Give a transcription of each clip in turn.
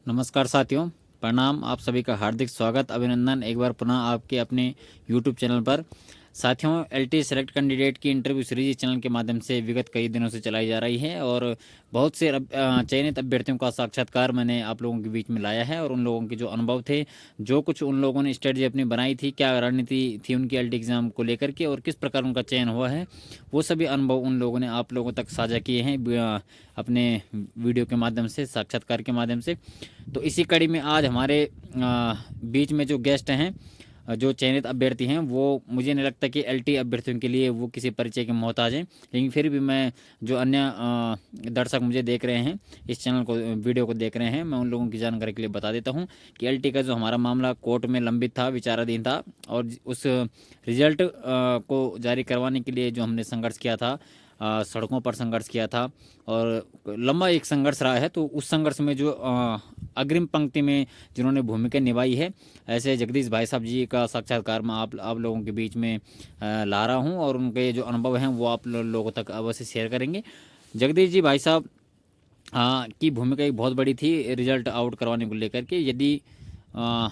नमस्कार साथियों, प्रणाम। आप सभी का हार्दिक स्वागत, अभिनंदन एक बार पुनः आपके अपने यूट्यूब चैनल पर। साथियों, एलटी सेलेक्ट कैंडिडेट की इंटरव्यू सीरीज चैनल के माध्यम से विगत कई दिनों से चलाई जा रही है और बहुत से चयनित अभ्यर्थियों का साक्षात्कार मैंने आप लोगों के बीच में लाया है और उन लोगों के जो अनुभव थे, जो कुछ उन लोगों ने स्ट्रेटजी अपनी बनाई थी, क्या रणनीति थी उनकी एलटी एग्जाम को लेकर के और किस प्रकार उनका चयन हुआ है, वो सभी अनुभव उन लोगों ने आप लोगों तक साझा किए हैं अपने वीडियो के माध्यम से, साक्षात्कार के माध्यम से। तो इसी कड़ी में आज हमारे बीच में जो गेस्ट हैं, जो चयनित अभ्यर्थी हैं, वो मुझे नहीं लगता कि एलटी अभ्यर्थियों के लिए वो किसी परिचय के मोहताज हैं, लेकिन फिर भी मैं जो अन्य दर्शक मुझे देख रहे हैं, इस चैनल को वीडियो को देख रहे हैं, मैं उन लोगों की जानकारी के लिए बता देता हूं कि एलटी का जो हमारा मामला कोर्ट में लंबित था, विचाराधीन था और उस रिजल्ट को जारी करवाने के लिए जो हमने संघर्ष किया था, सड़कों पर संघर्ष किया था और लंबा एक संघर्ष रहा है। तो उस संघर्ष में जो अग्रिम पंक्ति में जिन्होंने भूमिका निभाई है, ऐसे जगदीश भाई साहब जी का साक्षात्कार मैं आप लोगों के बीच में ला रहा हूं और उनके जो अनुभव हैं वो आप लोगों तक अवश्य शेयर करेंगे। जगदीश जी भाई साहब की भूमिका एक बहुत बड़ी थी रिजल्ट आउट करवाने को लेकर के। यदि अ,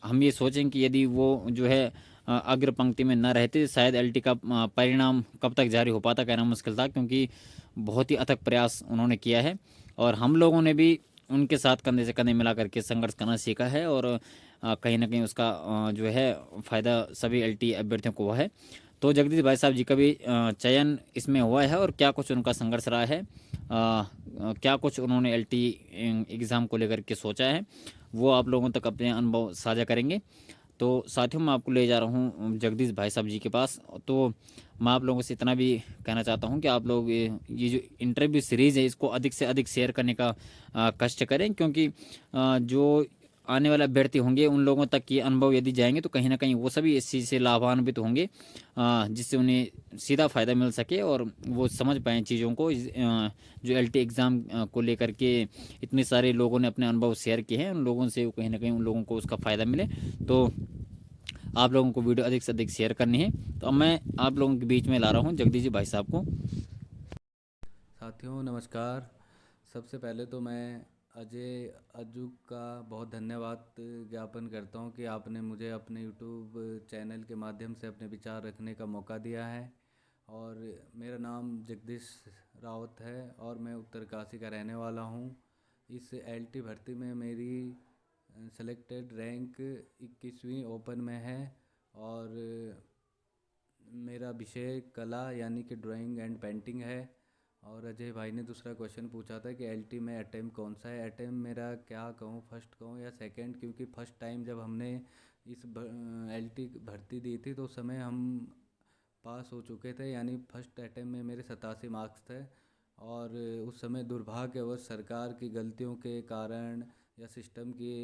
हम ये सोचें कि यदि वो जो है अग्र पंक्ति में न रहते, शायद एलटी का परिणाम कब तक जारी हो पाता कहना मुश्किल था, क्योंकि बहुत ही अथक प्रयास उन्होंने किया है और हम लोगों ने भी उनके साथ कंधे से कंधे मिला करके संघर्ष करना सीखा है और कहीं ना कहीं उसका जो है फ़ायदा सभी एलटी अभ्यर्थियों को हुआ है। तो जगदीश भाई साहब जी का भी चयन इसमें हुआ है और क्या कुछ उनका संघर्ष रहा है, क्या कुछ उन्होंने एलटी एग्ज़ाम को लेकर के सोचा है, वो आप लोगों तक अपने अनुभव साझा करेंगे। तो साथियों, मैं आपको ले जा रहा हूँ जगदीश भाई साहब जी के पास। तो मैं आप लोगों से इतना भी कहना चाहता हूँ कि आप लोग ये जो इंटरव्यू सीरीज़ है इसको अधिक से अधिक शेयर करने का कष्ट करें, क्योंकि जो आने वाले अभ्यर्थी होंगे उन लोगों तक ये अनुभव यदि जाएंगे तो कहीं ना कहीं वो सभी इस चीज़ से लाभान्वित होंगे, जिससे उन्हें सीधा फ़ायदा मिल सके और वो समझ पाएँ चीज़ों को। जो एलटी एग्ज़ाम को लेकर के इतने सारे लोगों ने अपने अनुभव शेयर किए हैं, उन लोगों से कहीं ना कहीं उन लोगों को उसका फ़ायदा मिले। तो आप लोगों को वीडियो अधिक से अधिक शेयर करनी है। तो अब मैं आप लोगों के बीच में ला रहा हूँ जगदीश जी भाई साहब को। साथियों नमस्कार। सबसे पहले तो मैं अजय अजू का बहुत धन्यवाद ज्ञापन करता हूं कि आपने मुझे अपने यूट्यूब चैनल के माध्यम से अपने विचार रखने का मौका दिया है। और मेरा नाम जगदीश रावत है और मैं उत्तरकाशी का रहने वाला हूं। इस एलटी भर्ती में मेरी सेलेक्टेड रैंक 21वीं ओपन में है और मेरा विषय कला यानी कि ड्राइंग एंड पेंटिंग है। और अजय भाई ने दूसरा क्वेश्चन पूछा था कि एलटी में अटेम्प्ट कौन सा है। अटेम्प्ट मेरा क्या कहूँ, फर्स्ट कहूँ या सेकंड, क्योंकि फर्स्ट टाइम जब हमने इस एलटी भर्ती दी थी तो उस समय हम पास हो चुके थे, यानी फर्स्ट अटेम्प्ट में मेरे 87 मार्क्स थे। और उस समय दुर्भाग्यवश सरकार की गलतियों के कारण या सिस्टम की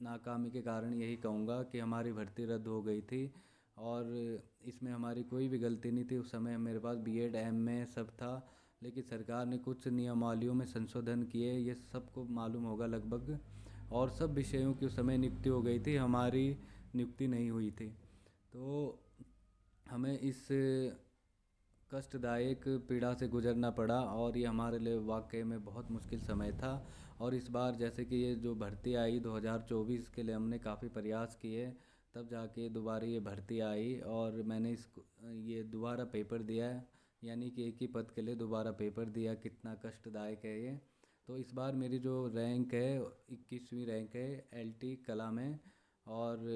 नाकामी के कारण यही कहूँगा कि हमारी भर्ती रद्द हो गई थी। और इसमें हमारी कोई भी गलती नहीं थी। उस समय मेरे पास बीएड एमए सब था, लेकिन सरकार ने कुछ नियमावलियों में संशोधन किए, ये सबको मालूम होगा लगभग। और सब विषयों की उस समय नियुक्ति हो गई थी, हमारी नियुक्ति नहीं हुई थी। तो हमें इस कष्टदायक पीड़ा से गुजरना पड़ा और ये हमारे लिए वाकई में बहुत मुश्किल समय था। और इस बार जैसे कि ये जो भर्ती आई 2024 के लिए हमने काफ़ी प्रयास किए, तब जाके दोबारा ये भर्ती आई और मैंने ये दोबारा पेपर दिया है, यानी कि एक ही पद के लिए दोबारा पेपर दिया। कितना कष्टदायक है ये। तो इस बार मेरी जो रैंक है 21वीं रैंक है एलटी कला में। और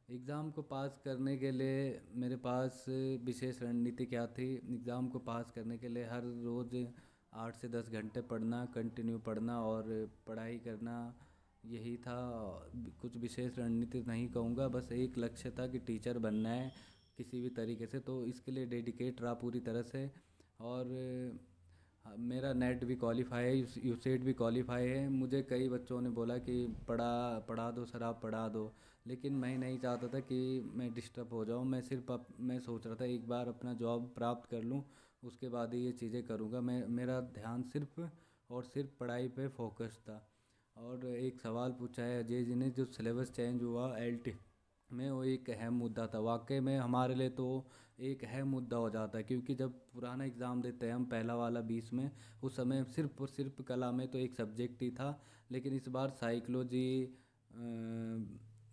एग्ज़ाम को पास करने के लिए मेरे पास विशेष रणनीति क्या थी। एग्ज़ाम को पास करने के लिए हर रोज़ 8 से 10 घंटे पढ़ना, कंटिन्यू पढ़ना और पढ़ाई करना, यही था। कुछ विशेष रणनीति नहीं कहूँगा, बस एक लक्ष्य था कि टीचर बनना है किसी भी तरीके से, तो इसके लिए डेडिकेट रहा पूरी तरह से। और मेरा नेट भी क्वालिफाई है, यूसेट भी क्वालिफाई है। मुझे कई बच्चों ने बोला कि पढ़ा पढ़ा दो सर, आप पढ़ा दो, लेकिन मैं नहीं चाहता था कि मैं डिस्टर्ब हो जाऊं। मैं सोच रहा था एक बार अपना जॉब प्राप्त कर लूं, उसके बाद ही ये चीज़ें करूंगा। मेरा ध्यान सिर्फ और सिर्फ पढ़ाई पे फोकस था। और एक सवाल पूछा है अजय जी ने, जो सिलेबस चेंज हुआ में वो एक अहम मुद्दा था। वाकई में हमारे लिए तो एक अहम मुद्दा हो जाता है, क्योंकि जब पुराना एग्ज़ाम देते हैं हम, पहला वाला 20 में, उस समय सिर्फ और सिर्फ कला में तो एक सब्जेक्ट ही था। लेकिन इस बार साइकोलॉजी,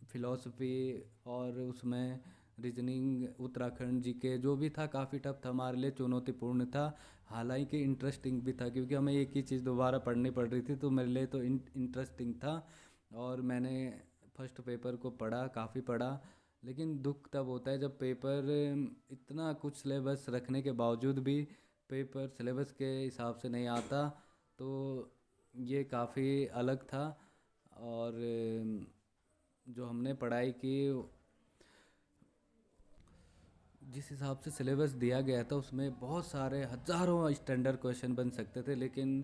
फिलॉसफी और उसमें रीजनिंग, उत्तराखंड जीके जो भी था काफ़ी टफ था हमारे लिए, चुनौतीपूर्ण था। हालांकि इंटरेस्टिंग भी था, क्योंकि हमें एक ही चीज़ दोबारा पढ़नी पड़ रही थी, तो मेरे लिए तो इंटरेस्टिंग था। और मैंने फर्स्ट पेपर को पढ़ा, काफ़ी पढ़ा। लेकिन दुख तब होता है जब पेपर, इतना कुछ सिलेबस रखने के बावजूद भी पेपर सिलेबस के हिसाब से नहीं आता, तो ये काफ़ी अलग था। और जो हमने पढ़ाई की, जिस हिसाब से सिलेबस दिया गया था उसमें बहुत सारे हज़ारों स्टैंडर्ड क्वेश्चन बन सकते थे, लेकिन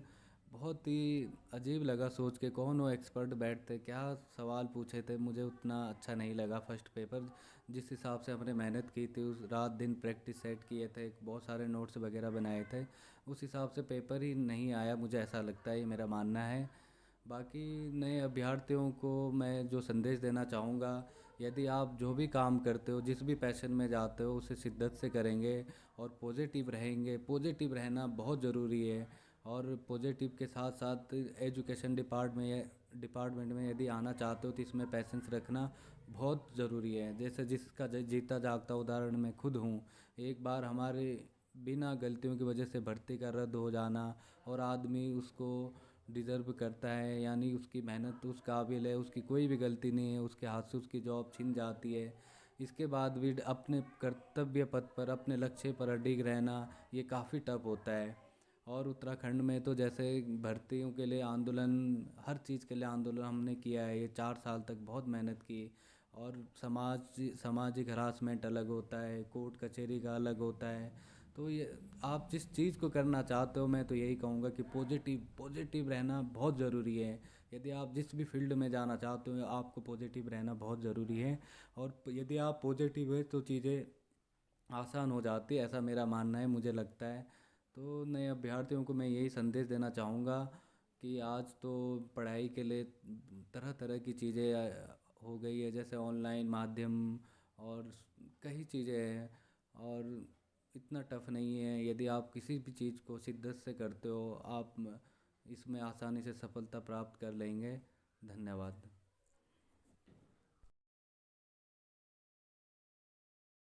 बहुत ही अजीब लगा सोच के, कौन वो एक्सपर्ट बैठते, क्या सवाल पूछे थे, मुझे उतना अच्छा नहीं लगा फर्स्ट पेपर। जिस हिसाब से हमने मेहनत की थी, उस रात दिन प्रैक्टिस सेट किए थे, बहुत सारे नोट्स वगैरह बनाए थे, उस हिसाब से पेपर ही नहीं आया, मुझे ऐसा लगता है, ये मेरा मानना है। बाकी नए अभ्यर्थियों को मैं जो संदेश देना चाहूँगा, यदि आप जो भी काम करते हो, जिस भी पैशन में जाते हो, उसे शिद्दत से करेंगे और पॉजिटिव रहेंगे। पॉजिटिव रहना बहुत ज़रूरी है। और पॉजिटिव के साथ साथ एजुकेशन डिपार्टमेंट में यदि आना चाहते हो तो इसमें पैसेंस रखना बहुत ज़रूरी है। जैसे जिसका जीता जागता उदाहरण मैं खुद हूँ। एक बार हमारे बिना गलतियों की वजह से भर्ती का रद्द हो जाना, और आदमी उसको डिज़र्व करता है, यानी उसकी मेहनत उस काबिल है, उसकी कोई भी गलती नहीं है, उसके हाथ से उसकी जॉब छिन जाती है, इसके बाद भी अपने कर्तव्य पथ पर, अपने लक्ष्य पर अडिग रहना, ये काफ़ी टफ होता है। और उत्तराखंड में तो जैसे भर्तियों के लिए आंदोलन, हर चीज़ के लिए आंदोलन हमने किया है, ये 4 साल तक बहुत मेहनत की। और सामाजिक हरासमेंट अलग होता है, कोर्ट कचहरी का अलग होता है। तो ये, आप जिस चीज़ को करना चाहते हो, मैं तो यही कहूँगा कि पॉजिटिव रहना बहुत ज़रूरी है। यदि आप जिस भी फील्ड में जाना चाहते हो, आपको पॉजिटिव रहना बहुत ज़रूरी है। और यदि आप पॉजिटिव है तो चीज़ें आसान हो जाती है, ऐसा मेरा मानना है, मुझे लगता है। तो नए अभ्यर्थियों को मैं यही संदेश देना चाहूँगा कि आज तो पढ़ाई के लिए तरह तरह की चीज़ें हो गई है, जैसे ऑनलाइन माध्यम और कई चीज़ें हैं। और इतना टफ नहीं है, यदि आप किसी भी चीज़ को शिद्दत से करते हो, आप इसमें आसानी से सफलता प्राप्त कर लेंगे। धन्यवाद।